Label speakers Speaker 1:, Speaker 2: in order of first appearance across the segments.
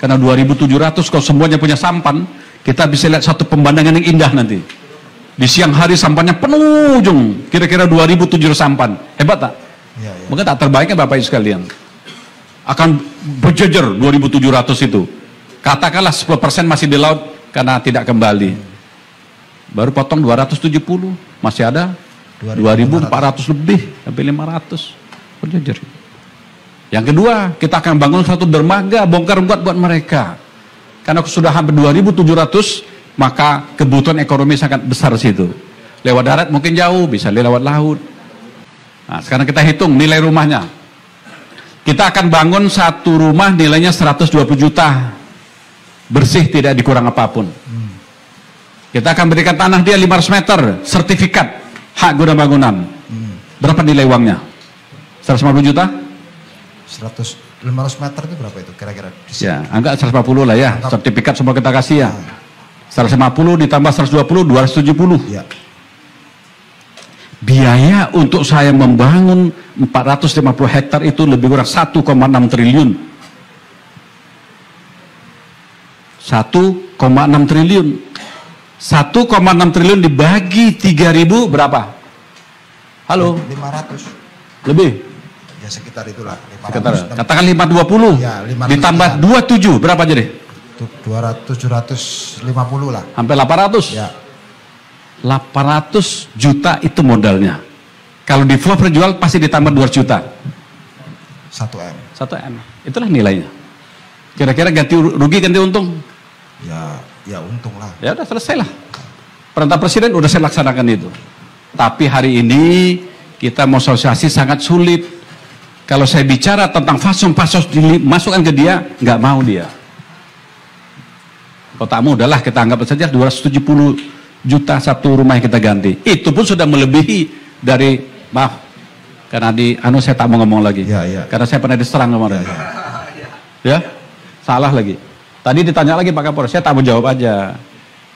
Speaker 1: Karena 2.700 kalau semuanya punya sampan, kita bisa lihat satu pemandangan yang indah nanti. Di siang hari sampannya penuh ujung, kira-kira 2.700 sampan. Hebat tak? Ya, ya. Maka tak terbaiknya Bapak Ibu sekalian. Akan berjejer 2.700 itu. Katakanlah 10% masih di laut karena tidak kembali. Baru potong 270, masih ada 2.400 lebih, sampai 500 berjejer. Yang kedua, kita akan bangun satu dermaga bongkar muat buat mereka. Karena sudah hampir 2.700, maka kebutuhan ekonomi sangat besar situ. Lewat darat mungkin jauh, bisa lewat laut. Nah, sekarang kita hitung nilai rumahnya. Kita akan bangun satu rumah nilainya 120 juta. Bersih, tidak dikurang apapun. Kita akan berikan tanah dia 500 meter, sertifikat hak guna bangunan. Berapa nilai uangnya? 150 juta?
Speaker 2: 500 meter itu berapa itu kira-kira?
Speaker 1: Ya, anggap 150 lah ya. Anggap. Sertifikat semua kita kasih ya. 150 ditambah 120, 270. Ya. Biaya untuk saya membangun 450 hektar itu lebih kurang 1,6 triliun. 1,6 triliun. 1,6 triliun dibagi 3.000 berapa? Halo?
Speaker 2: 500.
Speaker 1: Lebih?
Speaker 2: Ya sekitar itulah. 500.
Speaker 1: Sekitar, katakan 520. Ya, 500 ditambah 27 berapa jadi? 750
Speaker 2: lah.
Speaker 1: Hampir 800. Ya. 800 juta itu modalnya. Kalau di flow perjual pasti ditambah 200 juta.
Speaker 2: 1M.
Speaker 1: 1M. Itulah nilainya. Kira-kira ganti rugi ganti untung?
Speaker 2: Ya untung lah.
Speaker 1: Ya udah selesai lah. Perintah Presiden udah saya laksanakan itu. Tapi hari ini kita mau sosialisasi sangat sulit. Kalau saya bicara tentang fasos dimasukkan ke dia, nggak mau dia. Kotamu udahlah kita anggap saja 270 juta satu rumah yang kita ganti. Itu pun sudah melebihi dari, maaf, karena di saya tak mau ngomong lagi. Ya. Karena saya pernah diserang kemarin. Ya, salah lagi. Tadi ditanya lagi Pak Kapolres, saya tak mau jawab aja.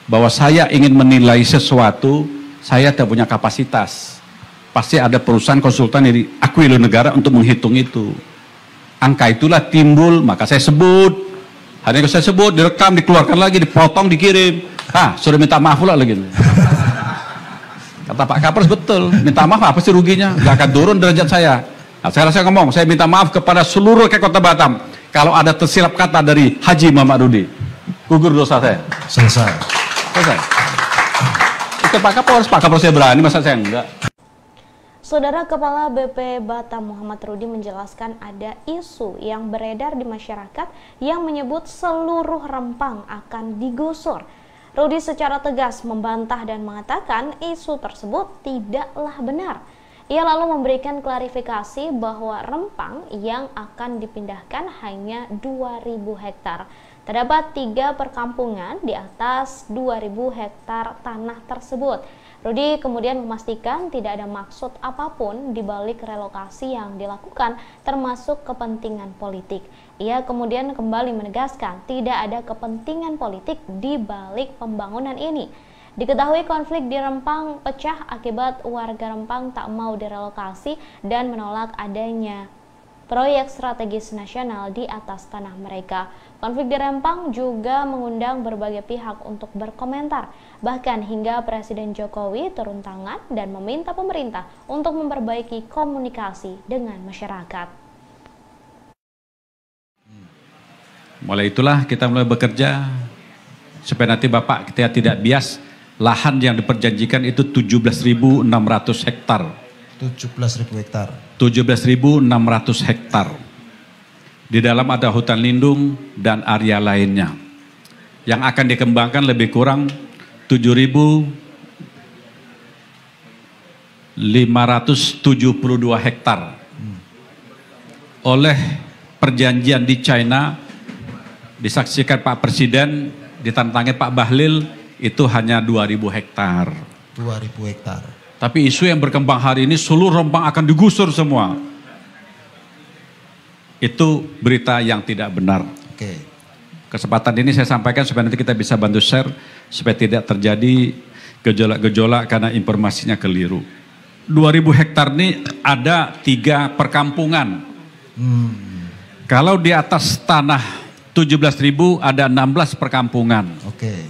Speaker 1: Bahwa saya ingin menilai sesuatu, saya tidak punya kapasitas. Pasti ada perusahaan konsultan yang diakui oleh negara untuk menghitung itu. Angka itulah timbul, maka saya sebut. Hanya kalau saya sebut, direkam, dikeluarkan lagi, dipotong, dikirim. Sudah minta maaf pula lagi. Kata Pak Kapolres betul, minta maaf apa sih ruginya? Gak akan turun derajat saya. Nah, sekarang saya ngomong, saya minta maaf kepada seluruh rakyat Kota Batam. Kalau ada tersilap kata dari Haji Muhammad Rudi, gugur dosa saya.
Speaker 2: Selesai.
Speaker 1: Itu Pak Kapolres saya berani, masa saya enggak?
Speaker 3: Saudara Kepala BP Batam Muhammad Rudi menjelaskan ada isu yang beredar di masyarakat yang menyebut seluruh Rempang akan digusur. Rudi secara tegas membantah dan mengatakan isu tersebut tidaklah benar. Ia lalu memberikan klarifikasi bahwa Rempang yang akan dipindahkan hanya 2.000 hektar. Terdapat 3 perkampungan di atas 2.000 hektar tanah tersebut. Rudi kemudian memastikan tidak ada maksud apapun di balik relokasi yang dilakukan, termasuk kepentingan politik. Ia kemudian kembali menegaskan tidak ada kepentingan politik di balik pembangunan ini. Diketahui konflik di Rempang pecah akibat warga Rempang tak mau direlokasi dan menolak adanya proyek strategis nasional di atas tanah mereka. Konflik di Rempang juga mengundang berbagai pihak untuk berkomentar, bahkan hingga Presiden Jokowi turun tangan dan meminta pemerintah untuk memperbaiki komunikasi dengan masyarakat.
Speaker 1: Mulai itulah kita mulai bekerja supaya nanti Bapak kita tidak bias. Lahan yang diperjanjikan itu 17.600 hektar.
Speaker 2: 17.000 hektar.
Speaker 1: 17.600 hektar. Di dalam ada hutan lindung dan area lainnya. Yang akan dikembangkan lebih kurang 7.572 hektar. Oleh perjanjian di China, disaksikan Pak Presiden, ditantangin Pak Bahlil, itu hanya 2.000 hektar.
Speaker 2: 2.000 hektar.
Speaker 1: Tapi isu yang berkembang hari ini seluruh Rempang akan digusur semua. Itu berita yang tidak benar.
Speaker 2: Oke.
Speaker 1: Kesempatan ini saya sampaikan supaya nanti kita bisa bantu share supaya tidak terjadi gejolak-gejolak karena informasinya keliru. 2.000 hektar ini ada 3 perkampungan. Kalau di atas tanah 17.000 ada 16 perkampungan.
Speaker 2: Oke.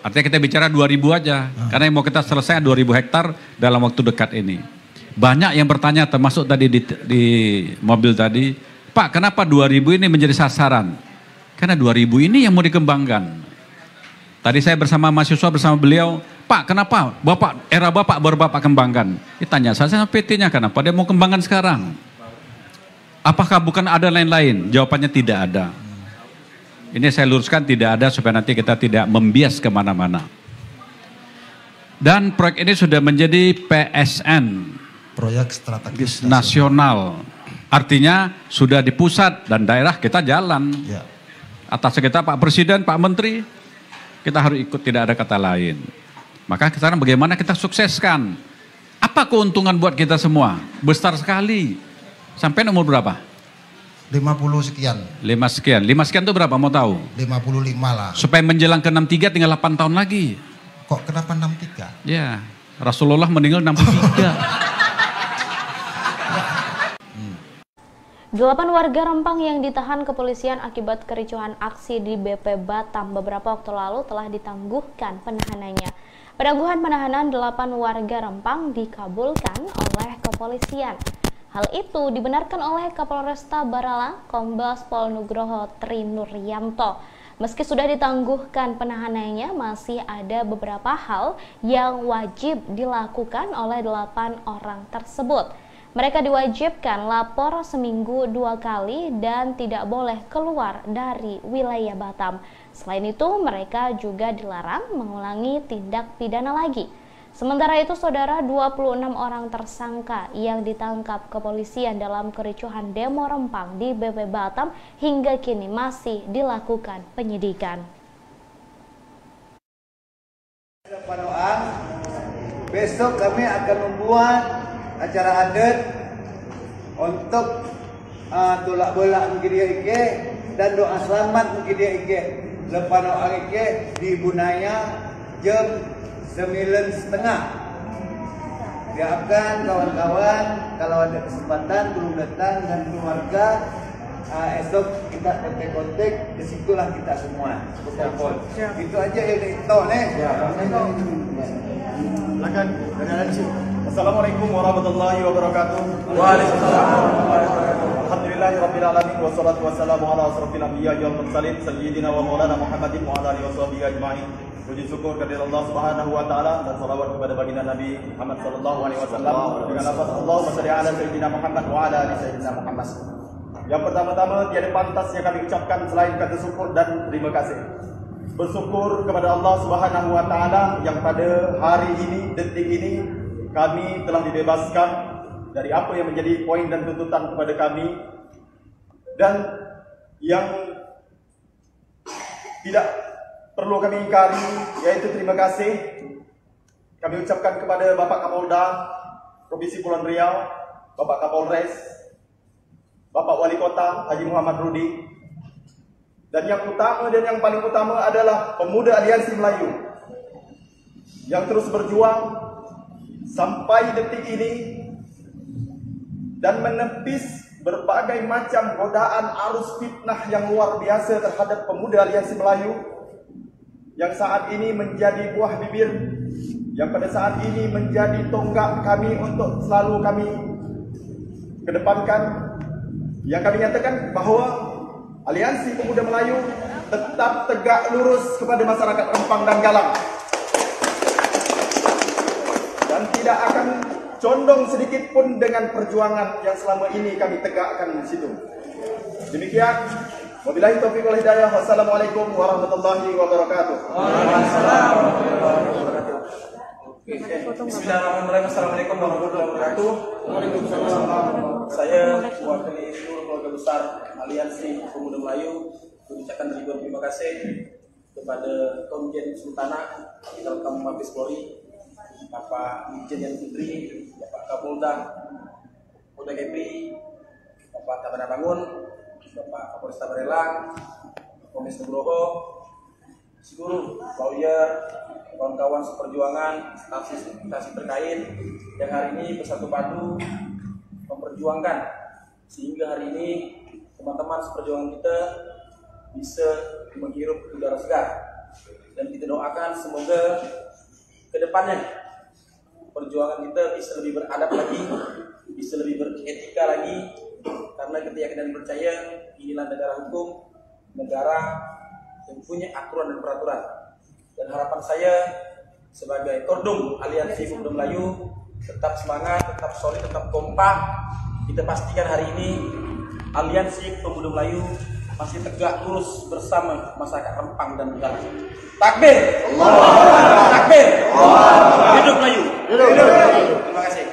Speaker 1: Artinya kita bicara 2.000 aja. Karena yang mau kita selesai 2.000 hektar dalam waktu dekat ini. Banyak yang bertanya termasuk tadi di mobil tadi, Pak kenapa 2.000 ini menjadi sasaran? Karena 2.000 ini yang mau dikembangkan. Tadi saya bersama mahasiswa bersama beliau, Pak kenapa era Bapak baru Bapak kembangkan? Ditanya saya sama PT-nya kenapa dia mau kembangkan sekarang? Apakah bukan ada lain-lain? Jawabannya tidak ada. Ini saya luruskan tidak ada supaya nanti kita tidak membias kemana-mana. Dan proyek ini sudah menjadi PSN.
Speaker 2: Proyek strategis
Speaker 1: nasional. Artinya sudah di pusat dan daerah kita jalan.
Speaker 2: Ya.
Speaker 1: Atas kita Pak Presiden, Pak Menteri, kita harus ikut, tidak ada kata lain. Maka sekarang bagaimana kita sukseskan. Apa keuntungan buat kita semua? Besar sekali. Sampai nomor berapa?
Speaker 2: 50 sekian.
Speaker 1: 5 sekian. 5 sekian itu berapa mau tahu?
Speaker 2: 55 lah.
Speaker 1: Supaya menjelang ke 63 tinggal 8 tahun lagi.
Speaker 2: Kok kenapa 63?
Speaker 1: Ya, Rasulullah meninggal 63.
Speaker 3: 8 warga Rempang yang ditahan kepolisian akibat kericuhan aksi di BP Batam beberapa waktu lalu telah ditangguhkan penahanannya. Penangguhan penahanan 8 warga Rempang dikabulkan oleh kepolisian. Hal itu dibenarkan oleh Kapolresta Baralang, Kombes Pol Nugroho Tri Nuryanto. Meski sudah ditangguhkan penahanannya, masih ada beberapa hal yang wajib dilakukan oleh 8 orang tersebut. Mereka diwajibkan lapor seminggu 2 kali dan tidak boleh keluar dari wilayah Batam. Selain itu, mereka juga dilarang mengulangi tindak pidana lagi. Sementara itu, saudara, 26 orang tersangka yang ditangkap kepolisian dalam kericuhan demo Rempang di BP Batam hingga kini masih dilakukan penyidikan.
Speaker 4: Besok kami akan membuat acara adat untuk tolak bolak mungkin dia ike dan doa selamat mungkin dia ike. Lepas doa ike di Bunaya jam 9:30. Diharapkan kawan-kawan kalau ada kesempatan belum datang dan keluarga esok kita kontak-kontak, disitulah kita semua telepon. Itu aja yang itu nih. Silakan Assalamualaikum warahmatullahi wabarakatuh. Waalaikumsalam. Alhamdulillahirabbil alamin wassalatu wassalamu ala asrofil anbiya'i wal mursalin sayyidina wa maulana Muhammadin wa ala alihi washabihi ajmain. Puji syukur kepada Allah Subhanahu wa taala dan salawat kepada baginda Nabi Muhammad sallallahu alaihi wasallam dengan lafaz Allahumma shalli ala sayyidina Muhammad wa ala ali sayyidina Muhammad. Yang pertama-tama tiada pantas yang kami ucapkan selain kata syukur dan terima kasih. Bersyukur kepada Allah Subhanahu wa taala yang pada hari ini, detik ini kami telah dibebaskan dari apa yang menjadi poin dan tuntutan kepada kami, dan yang tidak perlu kami ingkari yaitu terima kasih kami ucapkan kepada Bapak Kapolda Provinsi Kepulauan Riau, Bapak Kapolres, Bapak Wali Kota Haji Muhammad Rudi, dan yang utama dan yang paling utama adalah pemuda Aliansi Melayu yang terus berjuang sampai detik ini dan menepis berbagai macam godaan arus fitnah yang luar biasa terhadap pemuda Aliansi Melayu yang saat ini menjadi buah bibir, yang pada saat ini menjadi tonggak kami untuk selalu kami kedepankan, yang kami nyatakan bahwa Aliansi Pemuda Melayu tetap tegak lurus kepada masyarakat Rempang dan Galang dan tidak akan condong sedikit pun dengan perjuangan yang selama ini kami tegakkan di situ. Demikian, wabillahi taufiq wal hidayah. Wassalamualaikum warahmatullahi wabarakatuh.
Speaker 5: Bismillahirrahmanirrahim. Assalamualaikum warahmatullahi wabarakatuh. Saya mewakili seluruh keluarga besar Aliansi Pemuda Melayu mengucapkan ribuan terima kasih kepada Komjen Sultana Dalkam Mabes Polri, Bapak Dirjen Yan Putri, Bapak Kapolda Polda Kepri, Bapak Kabana Bangun, Bapak Kapolresta Baralang, Kombes Nugroho, seluruh lawyer, kawan-kawan seperjuangan, staf terkait yang hari ini bersatu padu memperjuangkan sehingga hari ini teman-teman seperjuangan kita bisa menghirup udara segar. Dan kita doakan semoga ke depannya perjuangan kita bisa lebih beradab lagi, bisa lebih beretika lagi, karena kita yakin dan percaya inilah negara hukum, negara yang punya aturan dan peraturan. Dan harapan saya sebagai Kordum Aliansi Pemuda Melayu tetap semangat, tetap solid, tetap kompak. Kita pastikan hari ini Aliansi Pemuda Melayu masih tegak lurus bersama masyarakat Rempang dan Bengawan. Takbir! Takbir! Hidup Melayu! Terima kasih.